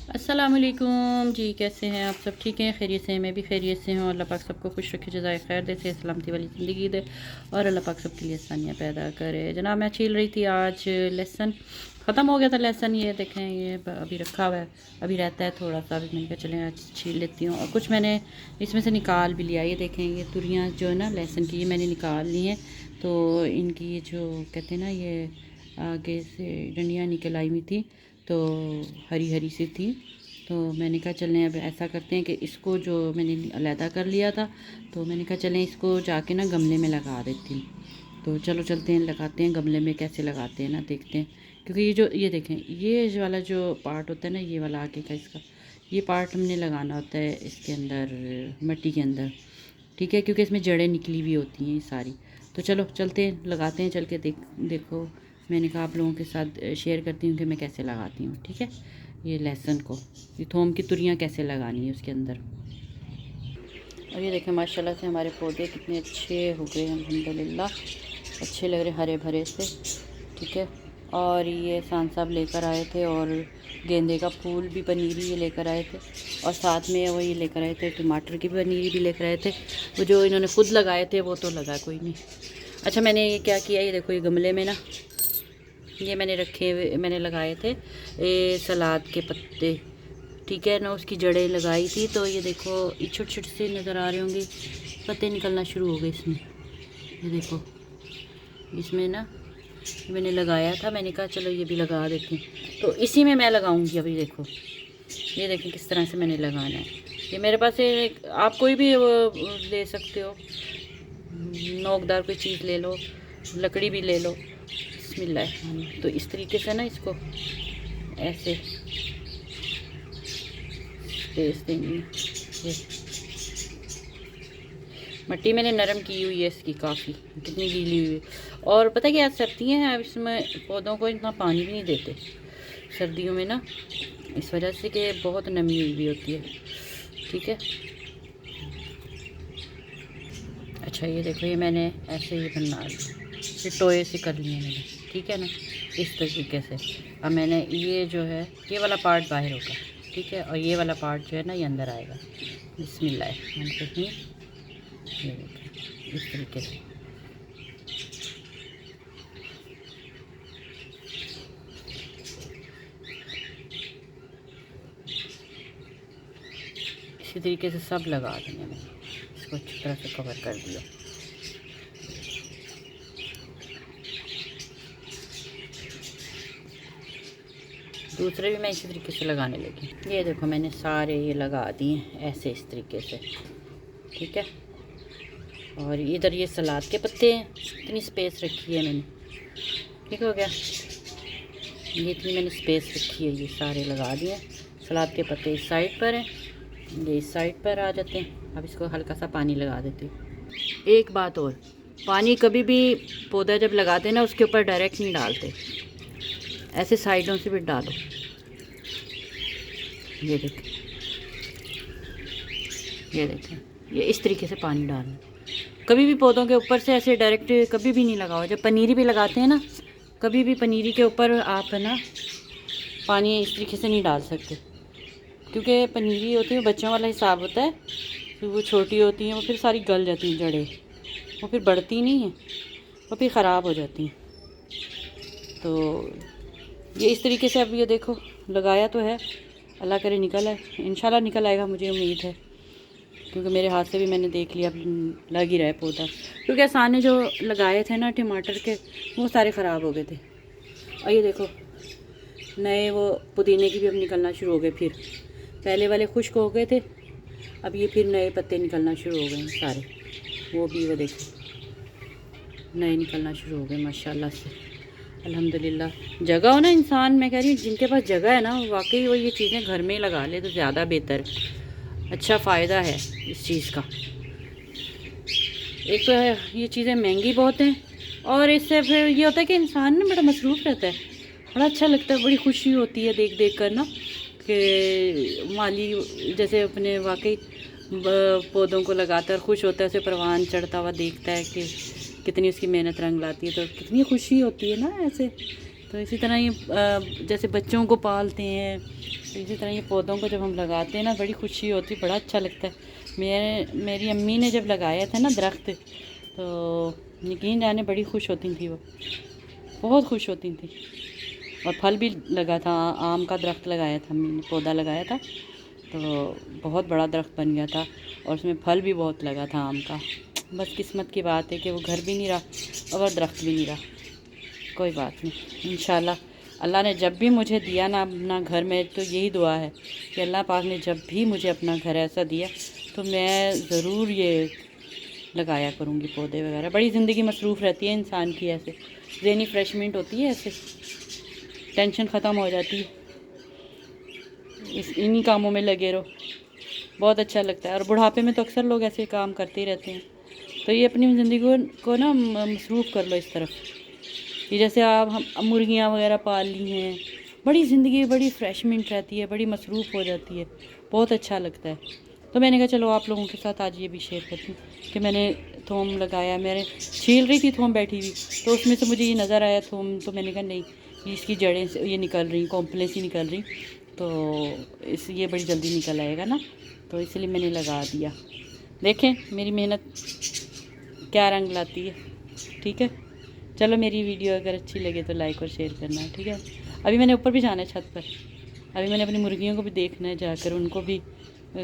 अस्सलामुअलैकुम जी, कैसे हैं आप सब? ठीक हैं, खैरियत से हैं? मैं भी खैरियत से हूँ। अल्लाह पाक सबको खुश रखे, जज़ाए खैर दे, से सलामती वाली ज़िंदगी दे और अल्लाह पाक सबके लिए आसानियाँ पैदा करे। जनाब, मैं छील रही थी आज लहसुन, ख़त्म हो गया था लहसुन। ये देखें, ये अभी रखा हुआ है, अभी रहता है थोड़ा सा। अभी मैंने कहा चलें आज छील लेती हूँ। और कुछ मैंने इसमें से निकाल भी लिया। ये देखें, ये तुरियाँ जो है ना लहसुन की, ये मैंने निकाल ली हैं। तो इनकी ये जो कहते हैं ना, ये आगे से डंडियाँ निकल आई हुई थी, तो हरी हरी सी थी। तो मैंने कहा चलें अब ऐसा करते हैं कि इसको जो मैंने अलहदा कर लिया था, तो मैंने कहा चलें इसको जाके ना गमले में लगा देती हूँ। तो चलो चलते हैं, लगाते हैं गमले में। कैसे लगाते हैं ना, देखते हैं। क्योंकि ये देखें, ये वाला जो पार्ट होता है ना, ये वाला आगे का इसका, ये पार्ट हमने लगाना होता है इसके अंदर, मिट्टी के अंदर। ठीक है, क्योंकि इसमें जड़ें निकली हुई होती हैं सारी। तो चलो चलते हैं, लगाते हैं। चल के देखो, मैंने कहा आप लोगों के साथ शेयर करती हूँ कि मैं कैसे लगाती हूँ। ठीक है, ये लहसुन को, ये थोम की तुरियाँ कैसे लगानी है उसके अंदर। और ये देखें, माशाल्लाह से हमारे पौधे कितने अच्छे हो गए, अल्हम्दुलिल्लाह। अच्छे लग रहे, हरे भरे से। ठीक है, और ये सान साहब लेकर आए थे, और गेंदे का फूल भी पनीरी ये लेकर आए थे, और साथ में वो ये लेकर आए थे टमाटर की पनीरी भी लेकर आए थे। वो जो इन्होंने खुद लगाए थे वो तो लगा कोई नहीं। अच्छा, मैंने ये क्या किया, ये देखो, ये गमले में ना, ये मैंने रखे हुए, मैंने लगाए थे ये सलाद के पत्ते। ठीक है ना, उसकी जड़ें लगाई थी। तो ये देखो, ये छोटे छोटे से नज़र आ रहे होंगे, पत्ते निकलना शुरू हो गए इसमें। ये देखो, इसमें ना मैंने लगाया था, मैंने कहा चलो ये भी लगा देती हूँ। तो इसी में मैं लगाऊंगी। अभी देखो, ये देखें किस तरह से मैंने लगाना है। ये मेरे पास आप कोई भी वो ले सकते हो, नोकदार कोई चीज़ ले लो, लकड़ी भी ले लो। बिस्मिल्लाह। तो इस तरीके से ना इसको ऐसे स्पेस देंगे। ये मिट्टी मैंने नरम की हुई है इसकी, काफ़ी कितनी गीली हुई है। और पता है क्या, सर्दियाँ हैं, अब इसमें पौधों को इतना पानी भी नहीं देते सर्दियों में ना, इस वजह से कि बहुत नमी हुई भी होती है। ठीक है, अच्छा ये देखो, ये मैंने ऐसे ही बना ये टोए से कर लिए मैंने। ठीक है ना, इस तरीके से। अब मैंने ये जो है, ये वाला पार्ट बाहर होगा। ठीक है, और ये वाला पार्ट जो है ना, ये अंदर आएगा। बिस्मिल्लाह। ये देखो इस तरीके से। इसी तरीके से सब लगा देंगे। मैंने इसको अच्छी तरह से कवर कर दिया। दूसरे भी मैं इसी तरीके से लगाने लगी। ये देखो, मैंने सारे ये लगा दिए ऐसे, इस तरीके से। ठीक है, और इधर ये सलाद के पत्ते हैं, इतनी स्पेस रखी है मैंने। ठीक हो गया, ये इतनी मैंने स्पेस रखी है, ये सारे लगा दिए। सलाद के पत्ते इस साइड पर हैं, ये इस साइड पर आ जाते हैं। अब इसको हल्का सा पानी लगा देती हूँ। एक बात और, पानी कभी भी पौधा जब लगाते हैं ना, उसके ऊपर डायरेक्ट नहीं डालते, ऐसे साइडों से भी डालो। ये देखें, ये देखें, ये इस तरीके से पानी डालना। कभी भी पौधों के ऊपर से ऐसे डायरेक्ट कभी भी नहीं लगाओ। जब पनीरी भी लगाते हैं ना, कभी भी पनीरी के ऊपर आप है ना पानी इस तरीके से नहीं डाल सकते, क्योंकि पनीरी होती है बच्चों वाला हिसाब होता है। फिर वो छोटी होती हैं, वो फिर सारी गल जाती हैं जड़ें, वो फिर बढ़ती नहीं हैं, वो फिर ख़राब हो जाती हैं। तो ये इस तरीके से अब ये देखो, लगाया तो है, अल्लाह करे निकल आए, इंशाल्लाह निकल आएगा, मुझे उम्मीद है। क्योंकि मेरे हाथ से भी मैंने देख लिया, लग ही रहा है पौधा। क्योंकि आसाने जो लगाए थे ना टमाटर के, वो सारे ख़राब हो गए थे। और ये देखो, नए वो पुदीने की भी अब निकलना शुरू हो गए। फिर पहले वाले खुश्क हो गए थे, अब ये फिर नए पत्ते निकलना शुरू हो गए हैं सारे। वो भी वो देखो नए निकलना शुरू हो गए, माशाल्लाह से, अल्हम्दुलिल्लाह। जगह हो ना इंसान, मैं कह रही हूँ जिनके पास जगह है ना, वाकई वो ये चीज़ें घर में ही लगा ले तो ज़्यादा बेहतर है। अच्छा फ़ायदा है इस चीज़ का। एक तो है, ये चीज़ें महंगी बहुत हैं, और इससे फिर ये होता है कि इंसान ना बड़ा मसरूफ़ रहता है। बड़ा अच्छा लगता है, बड़ी खुशी होती है देख देख कर ना, कि माली जैसे अपने वाकई पौधों को लगाता है और खुश होता है, उसे परवान चढ़ता हुआ देखता है कि कितनी उसकी मेहनत रंग लाती है। तो कितनी खुशी होती है ना ऐसे, तो इसी तरह ये जैसे बच्चों को पालते हैं, तो इसी तरह ये पौधों को जब हम लगाते हैं ना, बड़ी खुशी होती है, बड़ा अच्छा लगता है। मेरी अम्मी ने जब लगाया था ना दरख्त, तो यकीन जाने बड़ी खुश होती थी वो, बहुत खुश होती थी। और फल भी लगा था, आम का दरख्त लगाया था अम्मी ने, पौधा लगाया था, तो बहुत बड़ा दरख्त बन गया था और उसमें फल भी बहुत लगा था आम का। बस किस्मत की बात है कि वो घर भी नहीं रहा और दरख्त भी नहीं रहा। कोई बात नहीं, इंशाल्लाह अल्लाह ने जब भी मुझे दिया ना अपना घर में, तो यही दुआ है कि अल्लाह पाक ने जब भी मुझे अपना घर ऐसा दिया तो मैं ज़रूर ये लगाया करूँगी पौधे वगैरह। बड़ी ज़िंदगी मसरूफ़ रहती है इंसान की, ऐसे ज़हनी फ्रेशमेंट होती है, ऐसे टेंशन ख़त्म हो जाती है, इन्हीं कामों में लगे रहो, बहुत अच्छा लगता है। और बुढ़ापे में तो अक्सर लोग ऐसे काम करते ही रहते हैं। तो ये अपनी ज़िंदगी को ना मसरूफ़ कर लो इस तरफ। ये जैसे आप हम मुर्गियाँ वगैरह पाल ली हैं, बड़ी ज़िंदगी बड़ी फ्रेशमेंट रहती है, बड़ी मसरूफ़ हो जाती है, बहुत अच्छा लगता है। तो मैंने कहा चलो आप लोगों के साथ आज ये भी शेयर करती हूँ कि मैंने थोम लगाया। मैंने छील रही थी थोम बैठी हुई, तो उसमें से मुझे ये नज़र आया थोम, तो मैंने कहा नहीं, इसकी जड़ें से ये निकल रही, कॉम्प्लेक्स ही निकल रही, तो ये बड़ी जल्दी निकल आएगा ना, तो इसलिए मैंने लगा दिया। देखें मेरी मेहनत क्या रंग लाती है। ठीक है, चलो मेरी वीडियो अगर अच्छी लगे तो लाइक और शेयर करना। ठीक है, अभी मैंने ऊपर भी जाना है छत पर, अभी मैंने अपनी मुर्गियों को भी देखना है जाकर, उनको भी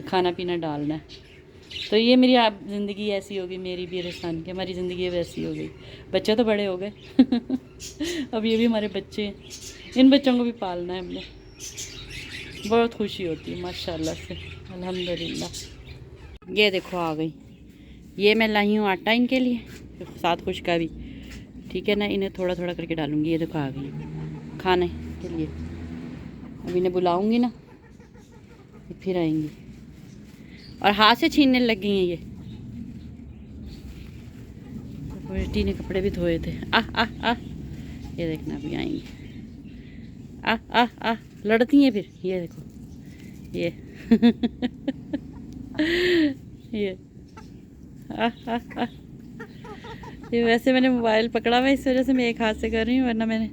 खाना पीना डालना है। तो ये मेरी आप ज़िंदगी ऐसी होगी, मेरी भी रेसान की हमारी ज़िंदगी वैसी हो गई। बच्चे तो बड़े हो गए अब ये भी हमारे बच्चे हैं, इन बच्चों को भी पालना है हमने। बहुत खुशी होती है माशाल्लाह से, अल्हम्दुलिल्लाह। ये देखो आ गई, ये मैं लाई हूँ आटा इनके लिए, साथ खुश का भी। ठीक है ना, इन्हें थोड़ा थोड़ा करके डालूँगी। ये देखो आ गई खाने के लिए, अब इन्हें बुलाऊँगी ना फिर आएंगी, और हाथ से छीनने लग गई हैं ये। बेटी ने कपड़े भी धोए थे। आ ये देखना अभी आएंगी। आ लड़ती हैं फिर, ये देखो ये ये आ ये वैसे मैंने मोबाइल पकड़ा हुआ, इस वजह से मैं एक हाथ से कर रही हूँ, वरना मैंने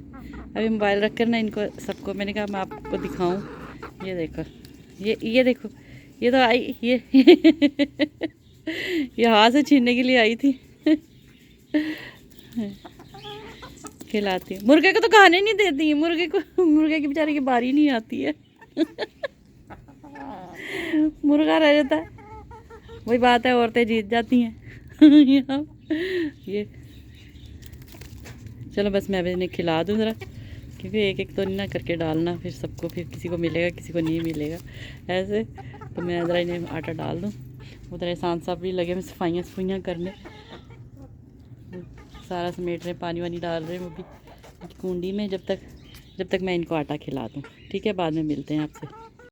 अभी मोबाइल रख कर ना इनको सबको मैंने कहा मैं आपको दिखाऊं। ये देखो ये देखो, ये तो आई ये ये हाथ से छीनने के लिए आई थी खिलाती है। मुर्गे को तो खाने नहीं देती है, मुर्गे की बेचारे की बारी नहीं आती है मुर्गा रह जाता है, वही बात है, औरतें जीत जाती हैं ये चलो बस मैं अभी इन्हें खिला दूँ ज़रा, क्योंकि एक एक तो नहीं ना करके डालना, फिर सबको, फिर किसी को मिलेगा किसी को नहीं मिलेगा ऐसे। तो मैं ज़रा इन्हें आटा डाल दूँ। उधर एहसान साहब भी लगे में सफाइयाँ करने, सारा समेट रहे, पानी वानी डाल रहे हैं वो भी कुंडी में, जब तक मैं इनको आटा खिला दूँ। ठीक है, बाद में मिलते हैं आपसे।